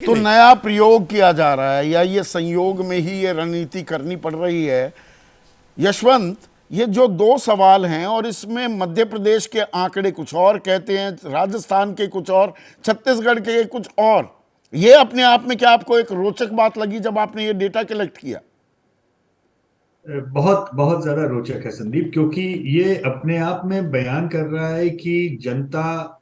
तो नया प्रयोग किया जा रहा है या ये संयोग में ही ये रणनीति करनी पड़ रही है? यशवंत, ये जो दो सवाल हैं और इसमें मध्य प्रदेश के आंकड़े कुछ और कहते हैं, राजस्थान के कुछ और, छत्तीसगढ़ के कुछ और, ये अपने आप में क्या आपको एक रोचक बात लगी जब आपने ये डेटा कलेक्ट किया? बहुत बहुत ज्यादा रोचक है संदीप, क्योंकि ये अपने आप में बयान कर रहा है कि जनता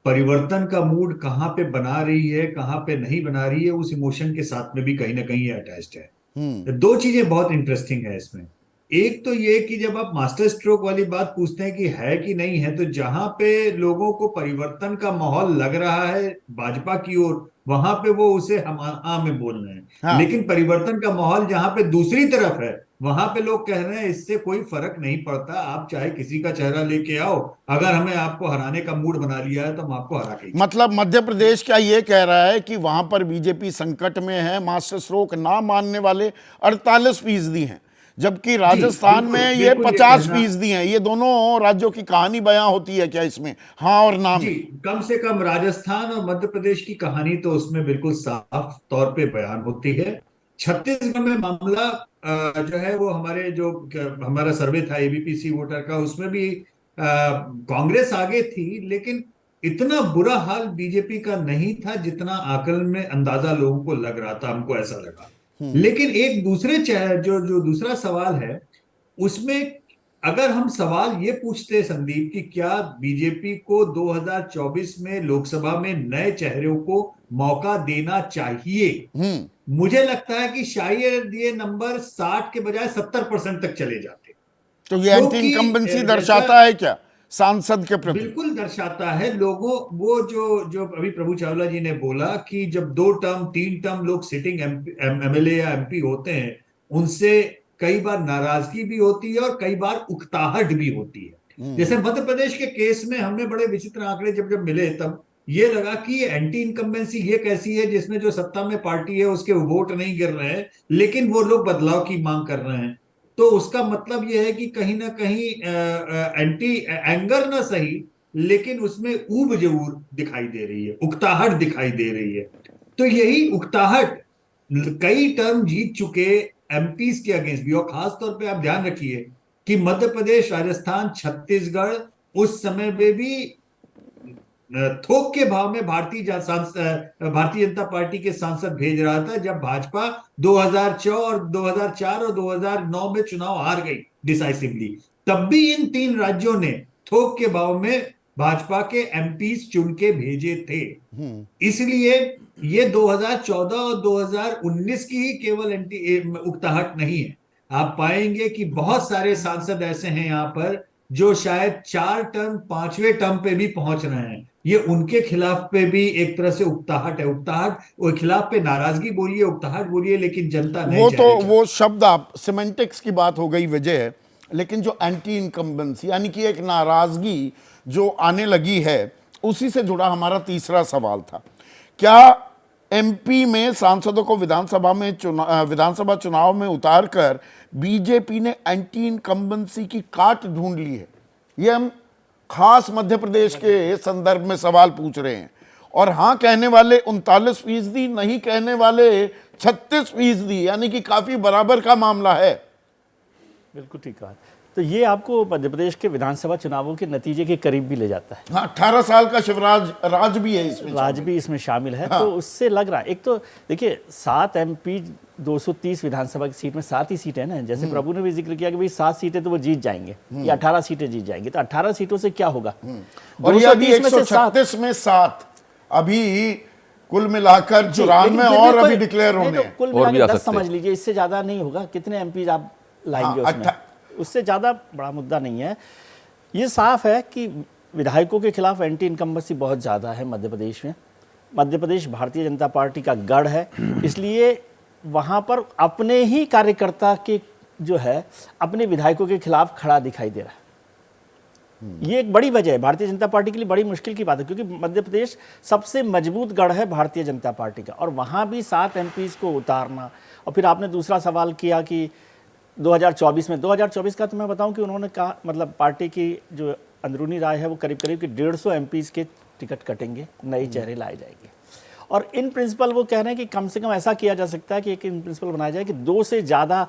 परिवर्तन का मूड कहाँ पे बना रही है, कहाँ पे नहीं बना रही है। उस इमोशन के साथ में भी कहीं ना कहीं ये अटैच्ड हम्म। है। दो चीजें बहुत इंटरेस्टिंग है इसमें। एक तो ये कि जब आप मास्टर स्ट्रोक वाली बात पूछते हैं कि है कि नहीं है, तो जहां पे लोगों को परिवर्तन का माहौल लग रहा है भाजपा की ओर, वहां पे वो उसे हम हाँ में बोल रहे हैं। हाँ। लेकिन परिवर्तन का माहौल जहां पे दूसरी तरफ है, वहां पे लोग कह रहे हैं इससे कोई फर्क नहीं पड़ता, आप चाहे किसी का चेहरा लेके आओ, अगर हमें आपको हराने का मूड बना लिया है तो हम आपको हरा के ही मतलब मध्य प्रदेश क्या ये कह रहा है कि वहां पर बीजेपी संकट में है, मास्टर स्ट्रोक ना मानने वाले 48% हैं, जबकि जी राजस्थान बिल्कुल में ये बिल्कुल ये कहना। 50% हैं। ये दोनों राज्यों की कहानी बयां होती है क्या इसमें, हाँ और ना जी, में? कम से कम राजस्थान और मध्य प्रदेश की कहानी तो उसमें बिल्कुल साफ तौर पे बयान होती है। छत्तीसगढ़ में मामला जो है वो हमारा सर्वे था एबीपीसी वोटर का, उसमें भी कांग्रेस आगे थी, लेकिन इतना बुरा हाल बीजेपी का नहीं था जितना आकलन में अंदाजा लोगों को लग रहा था, हमको ऐसा लगा। लेकिन एक दूसरे जो जो दूसरा सवाल है उसमें, अगर हम सवाल ये पूछते संदीप कि क्या बीजेपी को 2024 में लोकसभा में नए चेहरों को मौका देना चाहिए, हम्म। मुझे लगता है कि शायद ये नंबर 60 के बजाय 70% तक चले जाते। तो ये एंटी क्योंकि इनकम्बेंसी जैसा दर्शाता है क्या सांसद के प्रति? बिल्कुल दर्शाता है लोगों, वो जो जो अभी प्रभु चावला जी ने बोला कि जब 2 टर्म 3 टर्म लोग सिटिंग एमएलए या एमपी होते हैं, उनसे कई बार नाराजगी भी होती है और कई बार उकताहट भी होती है। जैसे मध्य प्रदेश के केस में हमें बड़े विचित्र आंकड़े जब जब मिले, तब ये लगा कि एंटी इनकम्बेंसी ये कैसी है जिसमें जो सत्ता में पार्टी है उसके वोट नहीं गिर रहे हैं, लेकिन वो लोग बदलाव की मांग कर रहे हैं। तो उसका मतलब यह है कि कहीं ना कहीं एंटी एंगर ना सही, लेकिन उसमें ऊब जरूर दिखाई दे रही है, उकताहट दिखाई दे रही है। तो यही उकताहट कई टर्म जीत चुके एमपीज के अगेंस्ट भी, और खास तौर पे आप ध्यान रखिए कि मध्य प्रदेश, राजस्थान, छत्तीसगढ़ उस समय में भी थोक के भाव में भारतीय जनता पार्टी के सांसद भेज रहा था, जब भाजपा 2004 और 2009 में चुनाव हार गई डिसाइसिवली। तब भी इन तीन राज्यों ने थोक के भाव में भाजपा के एमपीज चुन के भेजे थे। इसलिए ये 2014 और 2019 की ही केवल एंटी उकताहट नहीं है। आप पाएंगे कि बहुत सारे सांसद ऐसे हैं यहां पर जो शायद 4 टर्म 5वें टर्म पे भी पहुंच रहे हैं। ये उनके खिलाफ पे भी एक तरह से उकताहट है। उकताहट, वो खिलाफ पे नाराजगी बोलिए, उकताहट बोलिए, लेकिन जनता नए वो तो चेहरे वो चाहती शब्द आप सिमेंटिक्स की बात हो गई वजह, लेकिन जो एंटी इनकम्बेंसी यानी कि एक नाराजगी जो आने लगी है, उसी से जुड़ा हमारा तीसरा सवाल था। क्या एमपी में सांसदों को विधानसभा चुनाव में उतारकर बीजेपी ने एंटी इनकम्बेंसी की काट ढूंढ ली है? ये हम खास मध्य प्रदेश के संदर्भ में सवाल पूछ रहे हैं। और हाँ कहने वाले 39%, नहीं कहने वाले 36%, यानी कि काफी बराबर का मामला है। बिल्कुल ठीक कहा। तो ये आपको मध्य प्रदेश के विधानसभा चुनावों के नतीजे के करीब भी ले जाता है। हाँ, 18 साल का शिवराज राज भी है इसमें राज शामिल। भी इसमें शामिल है। हाँ। तो उससे लग रहा है, एक तो देखिए 7 एमपी 230 विधानसभा की सीट में 7 ही सीटें ना, जैसे प्रभु ने भी जिक्र किया कि भाई 7 सीटें तो वो जीत जाएंगे या 18 सीटें जीत जाएंगे। तो 18 सीटों से क्या होगा? और ये अभी 230 में से 7। 136 में 7, अभी कुल मिलाकर जी, 94 लेकिन फिर भी और अभी कोई डिक्लेयर नहीं, होने तो हैं। कुल और भी मिला आ के 10 सकते हैं। समझ लीजिए, इससे ज़्यादा नहीं होगा। कितने एमपी आप लाएंगे हाँ, उसमें, उससे ज़्यादा बड़ा मुद्दा नहीं है। ये साफ है कि विधायकों के खिलाफ एंटी इनकम्बेंसी बहुत ज़्यादा है मध्य प्रदेश में। मध्य प्रदेश भारतीय जनता पार्टी का गढ़ है, इसलिए वहाँ पर अपने ही कार्यकर्ता के जो है अपने विधायकों के खिलाफ खड़ा दिखाई दे रहा है। ये एक बड़ी वजह है भारतीय जनता पार्टी के लिए, बड़ी मुश्किल की बात है, क्योंकि मध्य प्रदेश सबसे मजबूत गढ़ है भारतीय जनता पार्टी का, और वहाँ भी 7 एमपीज को उतारना। और फिर आपने दूसरा सवाल किया कि 2024 में, 2024 का तो मैं बताऊं कि उन्होंने कहा, मतलब पार्टी की जो अंदरूनी राय है वो करीब करीब कि 150 एमपीज के टिकट कटेंगे, नए चेहरे लाए जाएंगे। और इन प्रिंसिपल वो कह रहे हैं कि कम से कम ऐसा किया जा सकता है कि एक इन प्रिंसिपल बनाया जाए कि 2 से ज़्यादा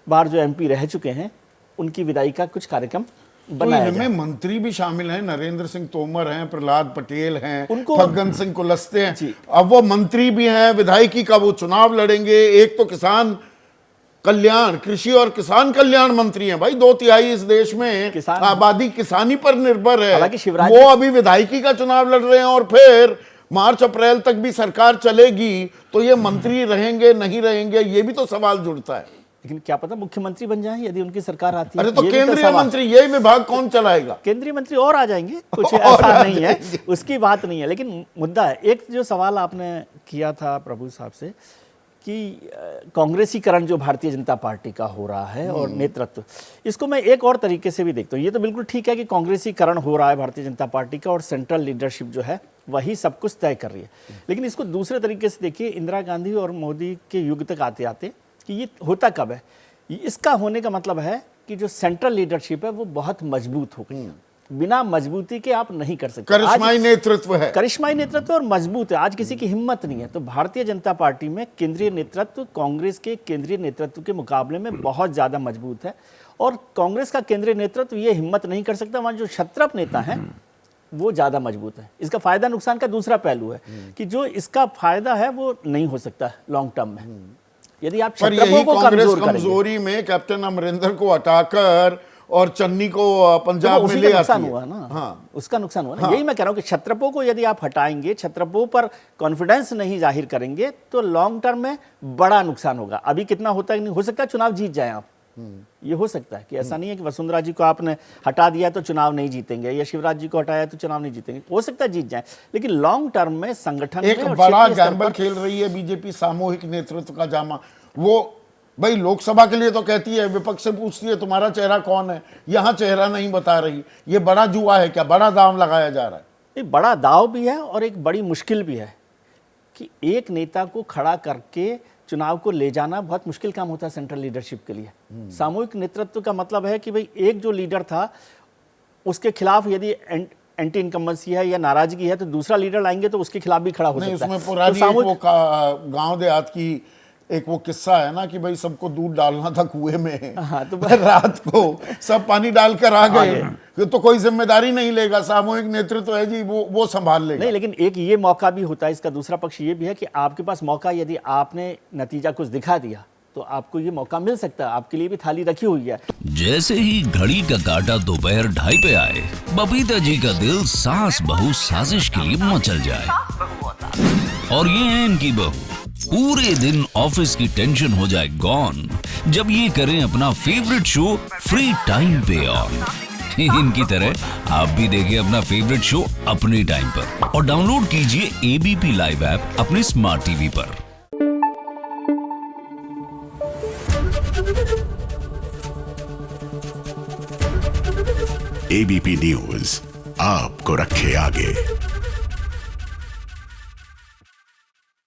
बार जो एमपी रह चुके हैं उनकी विदाई का कुछ कार्यक्रम तो बनाया इनमें जाए। मंत्री भी शामिल हैं, नरेंद्र सिंह तोमर हैं, प्रहलाद पटेल हैं, उनको- फग्गन सिंह कुलस्ते हैं। जी। अब वो मंत्री भी हैं, विधायकी का वो चुनाव लड़ेंगे। एक तो किसान कल्याण, कृषि और किसान कल्याण मंत्री हैं भाई। 2/3 इस देश में किसान- आबादी किसानी पर निर्भर है। हालांकि शिवराज वो अभी विधायकी का चुनाव लड़ रहे हैं और फिर मार्च अप्रैल तक भी सरकार चलेगी, तो ये मंत्री रहेंगे नहीं रहेंगे, ये भी तो सवाल जुड़ता है। लेकिन क्या पता मुख्यमंत्री बन जाएं यदि उनकी सरकार आती है। अरे तो ये भी केंद्रीय सवाल। मंत्री, यही विभाग कौन चलाएगा? केंद्रीय मंत्री और आ जाएंगे, कुछ और ऐसा आ नहीं है, उसकी बात नहीं है। लेकिन मुद्दा है, एक जो सवाल आपने किया था प्रभु साहब से कि कांग्रेसीकरण जो भारतीय जनता पार्टी का हो रहा है और नेतृत्व, इसको मैं एक और तरीके से भी देखता हूँ। ये तो बिल्कुल ठीक है कि कांग्रेसीकरण हो रहा है भारतीय जनता पार्टी का और सेंट्रल लीडरशिप जो है वही सब कुछ तय कर रही है। लेकिन इसको दूसरे तरीके से देखिए, इंदिरा गांधी और मोदी के युग तक आते आते कि ये होता कब है, इसका होने का मतलब है कि जो सेंट्रल लीडरशिप है वो बहुत मजबूत हो गई। बिना मजबूती के आप नहीं कर सकते। करिश्माई नेतृत्व है। करिश्माई नेतृत्व और मजबूत है, आज किसी की हिम्मत नहीं है। तो भारतीय जनता पार्टी में केंद्रीय नेतृत्व कांग्रेस के केंद्रीय नेतृत्व के मुकाबले में बहुत ज़्यादा मजबूत है और कांग्रेस का केंद्रीय नेतृत्व ये हिम्मत नहीं कर सकता। वहाँ जो क्षत्रप नेता हैं वो ज़्यादा मजबूत है। इसका फायदा नुकसान का दूसरा पहलू है कि जो इसका फायदा है वो नहीं हो सकता लॉन्ग टर्म में, यदि आप पर क्षत्रपों यही को कांग्रेस कमजोर करेंगे। कमजोरी में कैप्टन अमरिंदर को हटाकर और चन्नी को पंजाब तो में उसी ले का आती नुकसान है। हुआ ना। हाँ। उसका नुकसान हुआ ना। यही मैं कह रहा हूँ कि क्षत्रपों को यदि आप हटाएंगे, क्षत्रपों पर कॉन्फिडेंस नहीं जाहिर करेंगे, तो लॉन्ग टर्म में बड़ा नुकसान होगा। अभी कितना होता है नहीं हो सकता है चुनाव जीत जाए आप, ये हो सकता है कि ऐसा नहीं है कि वसुंधरा जी को आपने हटा दिया तो चुनाव नहीं जीतेंगे या शिवराज जी को हटाया तो चुनाव नहीं जीतेंगे, हो सकता है जीत जाए। लेकिन लॉन्ग टर्म में संगठन एक में और बड़ा क्षेत्रीय स्तर गैम्बल पर- खेल रही है बीजेपी, सामूहिक नेतृत्व का जामा। वो भाई लोकसभा के लिए तो कहती है, विपक्ष से पूछती है तुम्हारा चेहरा कौन है, यहां चेहरा नहीं बता रही। ये बड़ा जुआ है क्या? बड़ा दांव लगाया जा रहा है। एक बड़ा दाव भी है और एक बड़ी मुश्किल भी है कि एक नेता को खड़ा करके चुनाव को ले जाना बहुत मुश्किल काम होता है सेंट्रल लीडरशिप के लिए। सामूहिक नेतृत्व का मतलब है कि भाई एक जो लीडर था उसके खिलाफ यदि एंटी इनकम्बेंसी है या नाराजगी है तो दूसरा लीडर लाएंगे तो उसके खिलाफ भी खड़ा हो नहीं, सकता है। उसमें पुरानी तो एक सामूहिक वो गांव देहात की एक वो किस्सा है ना कि भाई सबको दूध डालना था कुएं में। हाँ, तो रात को सब पानी डालकर आ गए, तो कोई जिम्मेदारी नहीं लेगा। सामूहिक नेतृत्व है जी, वो संभाल लेगा। नहीं, लेकिन एक ये मौका भी होता है, इसका दूसरा पक्ष ये भी है कि आपके पास मौका, यदि आपने नतीजा कुछ दिखा दिया तो आपको ये मौका मिल सकता है, आपके लिए भी थाली रखी हुई है। जैसे ही घड़ी का काटा दोपहर 2:30 पे आए, बबीता जी का दिल सास बहू साजिश के लिए मचल जाए। और ये है इनकी बहू, पूरे दिन ऑफिस की टेंशन हो जाए गॉन जब ये करें अपना फेवरेट शो फ्री टाइम पे ऑन। इनकी तरह आप भी देखिए अपना फेवरेट शो अपने टाइम पर और डाउनलोड कीजिए एबीपी लाइव ऐप अपने स्मार्ट टीवी पर। एबीपी न्यूज आपको रखे आगे।